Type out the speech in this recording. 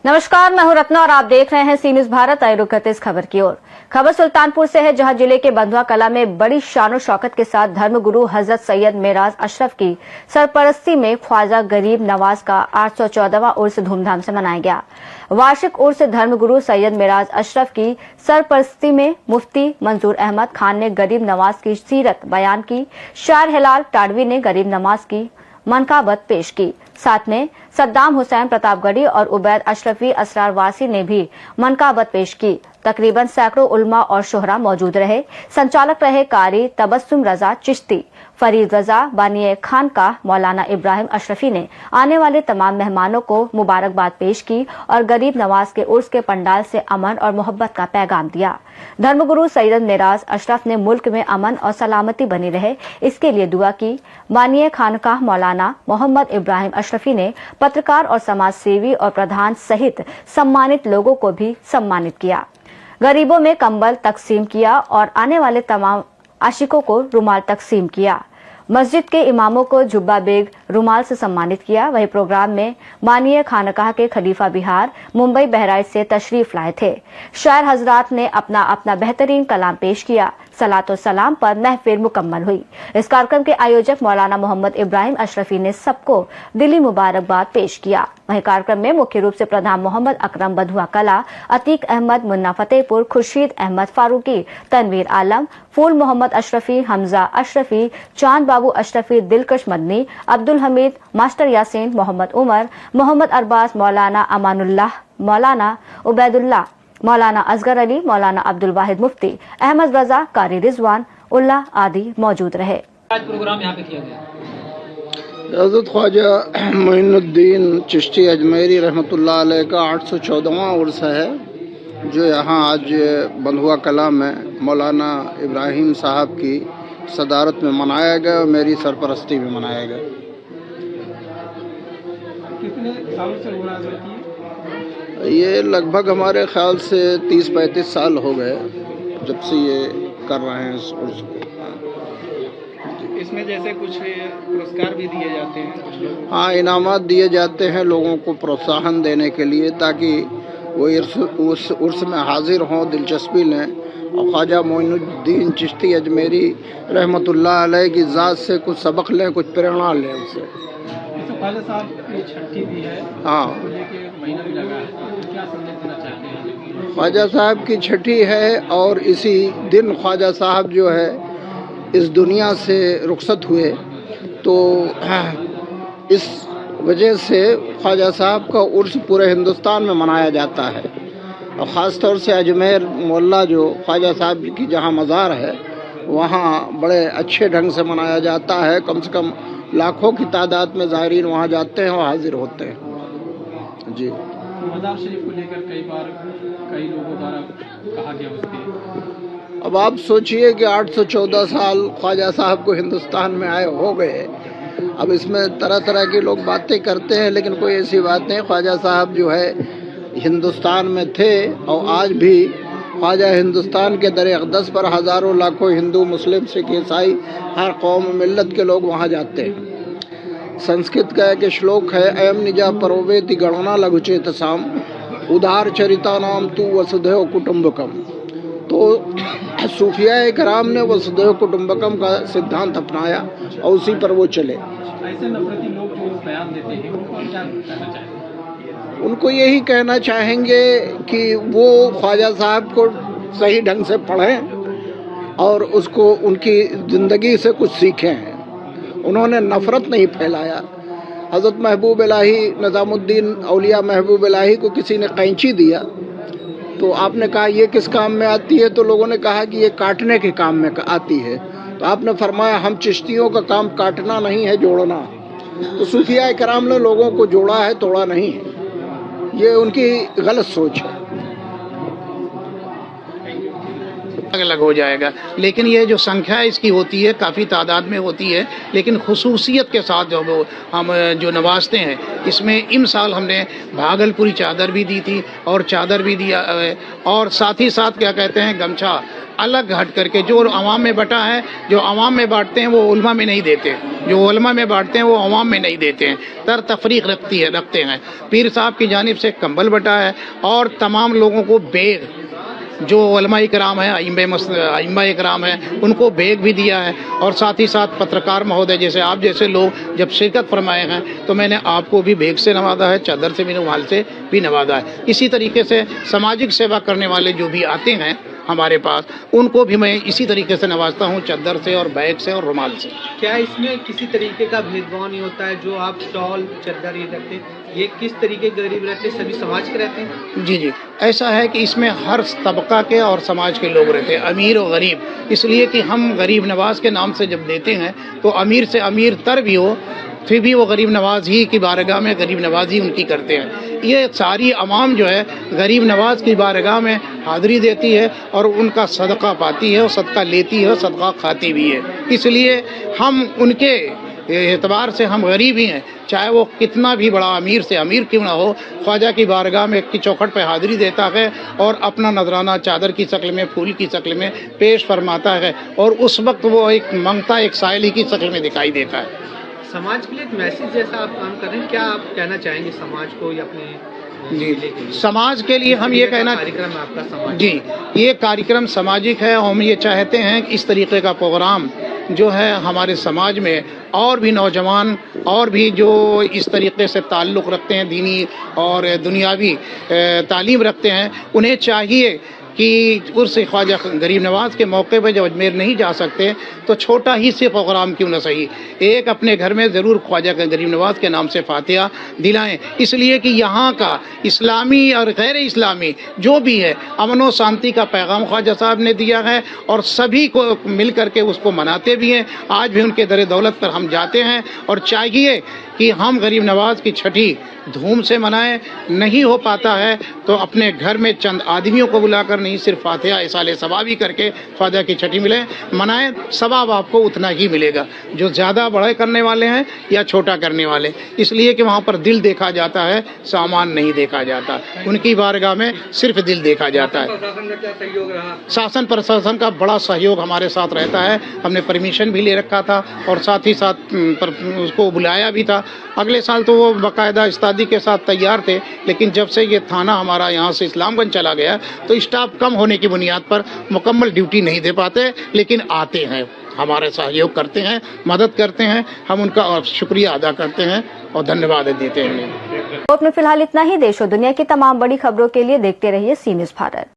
नमस्कार, मैं हूं रत्ना और आप देख रहे हैं सी न्यूज भारत। आइए रुक करते इस खबर की ओर। खबर सुल्तानपुर से है, जहां जिले के बंधुआ कला में बड़ी शान और शौकत के साथ धर्मगुरु हजरत सैयद मेराज अशरफ की सरपरस्ती में ख्वाजा गरीब नवाज का 814वां उर्स धूमधाम से मनाया गया। वार्षिक उर्स धर्मगुरु सैयद मेराज अशरफ की सरपरस्ती में मुफ्ती मंजूर अहमद खान ने गरीब नवाज की सीरत बयान की। शायर हिलाल टाडवी ने गरीब नवाज की मनकाबत पेश की। साथ में सद्दाम हुसैन प्रतापगढ़ी और उबैद अशरफी असरार वासी ने भी मनकाबत पेश की। तकरीबन सैकड़ों उल्मा और शोहरा मौजूद रहे। संचालक रहे कारी तबस्सुम रजा चिश्ती, फरीद रजा, बानिए खान का मौलाना इब्राहिम अशरफी ने आने वाले तमाम मेहमानों को मुबारकबाद पेश की और गरीब नवाज के उर्स के पंडाल से अमन और मोहब्बत का पैगाम दिया। धर्मगुरु सैयद मेराज अशरफ ने मुल्क में अमन और सलामती बनी रहे, इसके लिए दुआ की। बानिए खान का मौलाना मोहम्मद इब्राहिम अशरफी ने पत्रकार और समाज सेवी और प्रधान सहित सम्मानित लोगों को भी सम्मानित किया। गरीबों में कंबल तकसीम किया और आने वाले तमाम आशिकों को रुमाल तकसीम किया। मस्जिद के इमामों को जुब्बा बेग रुमाल से सम्मानित किया। वही प्रोग्राम में बानिए खानकाह के खलीफा बिहार मुंबई बहराइच से तशरीफ लाए थे। शायर हजरात ने अपना अपना बेहतरीन कलाम पेश किया। सलातो सलाम पर महफिल मुकम्मल हुई। इस कार्यक्रम के आयोजक मौलाना मोहम्मद इब्राहिम अशरफी ने सबको दिली मुबारकबाद पेश किया। वहीं कार्यक्रम में मुख्य रूप से प्रधान मोहम्मद अकरम बंधुआ कला, अतीक अहमद मुन्ना फतेहपुर, खुर्शीद अहमद फारूकी, तनवीर आलम, फूल मोहम्मद अशरफी, हमजा अशरफी, चांद बाबू अशरफी, दिलकश मदनी, अब्दुल हमीद, मास्टर यासीन, मोहम्मद उमर, मोहम्मद अरबाज, मौलाना अमानुल्लाह, मौलाना उबैदुल्लाह, मौलाना असगर अली, मौलाना अब्दुल वाहिद मुफ्ती, अहमद रजा, कारी रिजवान उल्लाह आदि मौजूद रहे। आज प्रोग्राम यहाँ पे किया गया। हज़रत ख्वाजा मोइनुद्दीन चिश्ती अजमेरी रहमतुल्लाह अलैह का 814वां उर्स है, जो यहाँ आज बंधुआ कला में मौलाना इब्राहिम साहब की सदारत में मनाया गया और मेरी सरपरस्ती में मनाया गया। कितने सालों से हो रहा है? ये लगभग हमारे ख्याल से 30-35 साल हो गए जब से ये कर रहे हैं इस उर्स को। इसमें जैसे कुछ पुरस्कार भी दिए जाते हैं? हाँ, इनामात दिए जाते हैं लोगों को प्रोत्साहन देने के लिए, ताकि वो उस उर्स में हाजिर हों, दिलचस्पी लें और ख्वाजा मोइनुद्दीन चिश्ती अजमेरी रहमतुल्लाह अलैह की ज़ात से कुछ सबक लें, कुछ प्रेरणा लें उनसे। ख्वाजा साहब की छठी भी है, हाँ, महीना भी लगा है, तो क्या संदेश देना चाहते हैं? ख्वाजा साहब की छठी है और इसी दिन ख्वाजा साहब जो है इस दुनिया से रुखसत हुए, तो इस वजह से ख्वाजा साहब का उर्स पूरे हिंदुस्तान में मनाया जाता है और ख़ास तौर से अजमेर मोहल्ला जो ख्वाजा साहब की जहाँ मज़ार है वहाँ बड़े अच्छे ढंग से मनाया जाता है। कम से कम लाखों की तादाद में ज़ायरीन वहाँ जाते हैं और हाजिर होते हैं। जी, मज़ार शरीफ को लेकर कई बार कई लोगों द्वारा कहा गया उसके। अब आप सोचिए कि 814 साल ख्वाजा साहब को हिंदुस्तान में आए हो गए। अब इसमें तरह तरह के लोग बातें करते हैं, लेकिन कोई ऐसी बात नहीं। ख्वाजा साहब जो है हिंदुस्तान में थे और आज भी ख्वाजा हिंदुस्तान के दर अक़दस पर हज़ारों लाखों हिंदू, मुस्लिम, सिख, ईसाई, हर कौम मिल्लत के लोग वहाँ जाते हैं। संस्कृत का एक श्लोक है, अयम निजा परोवेति गणना लघुचेतसाम उदार चरिता नाम तू वसुधैव कुटुम्बकम। तो सूफिया कराम ने वसुधैव कुटुम्बकम का सिद्धांत अपनाया और उसी पर वो चले। ऐसे नफरती लोग जो बयान देते हैं उनको क्या कहना चाहेंगे? उनको यही कहना चाहेंगे कि वो ख्वाजा साहब को सही ढंग से पढ़ें और उसको उनकी ज़िंदगी से कुछ सीखें। उन्होंने नफ़रत नहीं फैलाया। हज़रत महबूब इलाही निज़ामुद्दीन औलिया महबूब इलाही को किसी ने कैंची दिया तो आपने कहा ये किस काम में आती है, तो लोगों ने कहा कि ये काटने के काम में आती है। तो आपने फरमाया हम चिश्तियों का काम काटना नहीं है, जोड़ना। तो सूफिया कराम ने लोगों को जोड़ा है, तोड़ा नहीं है। ये उनकी गलत सोच है। अलग हो जाएगा, लेकिन ये जो संख्या इसकी होती है काफ़ी तादाद में होती है, लेकिन खुसूसियत के साथ जो हम जो नवाजते हैं, इसमें इमसाल हमने भागलपुरी चादर भी दी थी और चादर भी दिया है, और साथ ही साथ क्या कहते हैं गमछा अलग हट करके जो अवाम में बटा है, जो अवाम में बांटते हैं वो उल्मा में नहीं देते। جو علماء میں بانٹتے ہیں وہ عوام میں نہیں دیتے ہیں، تر تفریق رکھتے ہیں. پیر صاحب کی جانب سے کمبل بٹا ہے اور تمام لوگوں کو بیگ، جو علماء اکرام ہیں، ائمہ اکرام ہیں، ان کو بیگ بھی دیا ہے. اور ساتھ ہی ساتھ پترکار مہودے جیسے آپ جیسے لوگ جب شرکت فرمائے ہیں تو میں نے آپ کو بھی بیگ سے نوازا ہے، چادر سے بھی، رومال سے بھی نوازا ہے. اسی طریقے سے سماجک سیوا کرنے والے جو بھی آتے ہیں ہمارے پاس، ان کو بھی میں اسی طریقے سے نوازتا ہوں، چادر سے اور بیگ سے اور رومال سے. کیا اس میں کسی طریقے کا بھید بھاؤ نہیں ہوتا ہے؟ جو آپ اسٹال چادر یہ رکھتے ہیں، یہ کس طریقے کے غریب رہتے ہیں؟ سبھی سماج کے رہتے ہیں؟ جی ایسا ہے کہ اس میں ہر طبقہ کے اور سماج کے لوگ رہتے ہیں، امیر و غریب. اس لیے کہ ہم غریب نواز کے نام سے جب دیتے ہیں تو امیر سے امیر تر بھی ہو پھر بھی وہ غریب نواز ہی کی بارگاہ میں غریب نواز ہی ان کی کرتے ہیں. یہ ساری عوام جو ہے غریب نواز کی بارگاہ میں حاضری دیتی ہے اور ان کا صدقہ پاتی ہے اور صدقہ لیتی ہے اور صدقہ کھاتی بھی ہے. اس لیے ہم ان کے اعتبار سے ہم غریب ہی ہیں، چاہے وہ کتنا بھی بڑا امیر سے امیر کیوں نہ ہو، خواجہ کی بارگاہ میں کی چوکھٹ پہ حاضری دیتا ہے اور اپنا نذرانہ چادر کی شکل میں، پھول کی شکل میں پیش فرماتا ہے، اور اس وقت وہ ایک منگتا ایک سائلی کی شکل میں دکھائی دیتا ہے. سماج کے لیے ایک میسج جیسا آپ کام کر رہے ہیں، کیا آپ کہنا چاہیں گے سماج کو یا اپنے جی سماج کے لیے ہم یہ کہنا، کاریکرم آپ کا سماج جی یہ کاریکرم سماجک ہے. ہم یہ چاہتے ہیں کہ اس طریقے کا پروگرام جو ہے ہمارے سماج میں اور بھی نوجوان اور بھی جو اس طریقے سے تعلق رکھتے ہیں، دینی اور دنیاوی تعلیم رکھتے ہیں، انہیں چاہیے کہ عرس خواجہ غریب نواز کے موقع پہ جب اجمیر نہیں جا سکتے تو چھوٹا ہی سے پروگرام کیوں نہ صحیح ایک اپنے گھر میں ضرور خواجہ غریب نواز کے نام سے فاتحہ دلائیں. اس لیے کہ یہاں کا اسلامی اور غیر اسلامی جو بھی ہے امن و شانتی کا پیغام خواجہ صاحب نے دیا ہے اور سبھی کو مل کر کے اس کو مناتے بھی ہیں. آج بھی ان کے در دولت پر ہم جاتے ہیں اور چاہیے کہ ہم غریب نواز کی چھٹی دھوم سے منائیں. نہیں ہو پاتا ہے تو اپنے گھر میں چند آدمیوں کو بلا کر نہیں صرف فاتحہ اصال ثوابی کر کے خواجہ کی چھٹی منائیں. ثواب آپ کو اتنا ہی ملے گا جو زیادہ بڑے کرنے والے ہیں یا چھوٹا کرنے والے. اس لیے کہ وہاں پر دل دیکھا جاتا ہے، سامان نہیں دیکھا جاتا. ان کی بارگاہ میں صرف دل دیکھا جاتا ہے. شاسن پرشاسن کا بڑا سہیوگ ہمارے ساتھ رہتا ہے. ہم نے پرمیشن بھی لے رکھا تھا اور ساتھ ہی ساتھ اس کو بلایا بھی تھا. اگلے سال تو وہ باقاعدہ استادی کے ساتھ تیار تھے، لیکن جب سے یہ تھانہ ہمارا یہاں سے اسلام گنج چلا گیا تو اسٹاف کم ہونے کی بنیاد پر مکمل ڈیوٹی نہیں دے پاتے، لیکن آتے ہیں، ہمارے سہیوگ کرتے ہیں، مدد کرتے ہیں. ہم ان کا شکریہ ادا کرتے ہیں اور دھنیہ واد دیتے ہیں. میں فی الحال اتنا ہی. دیش و دنیا کی تمام بڑی خبروں کے لیے دیکھتے رہیے سی نیوز بھارت.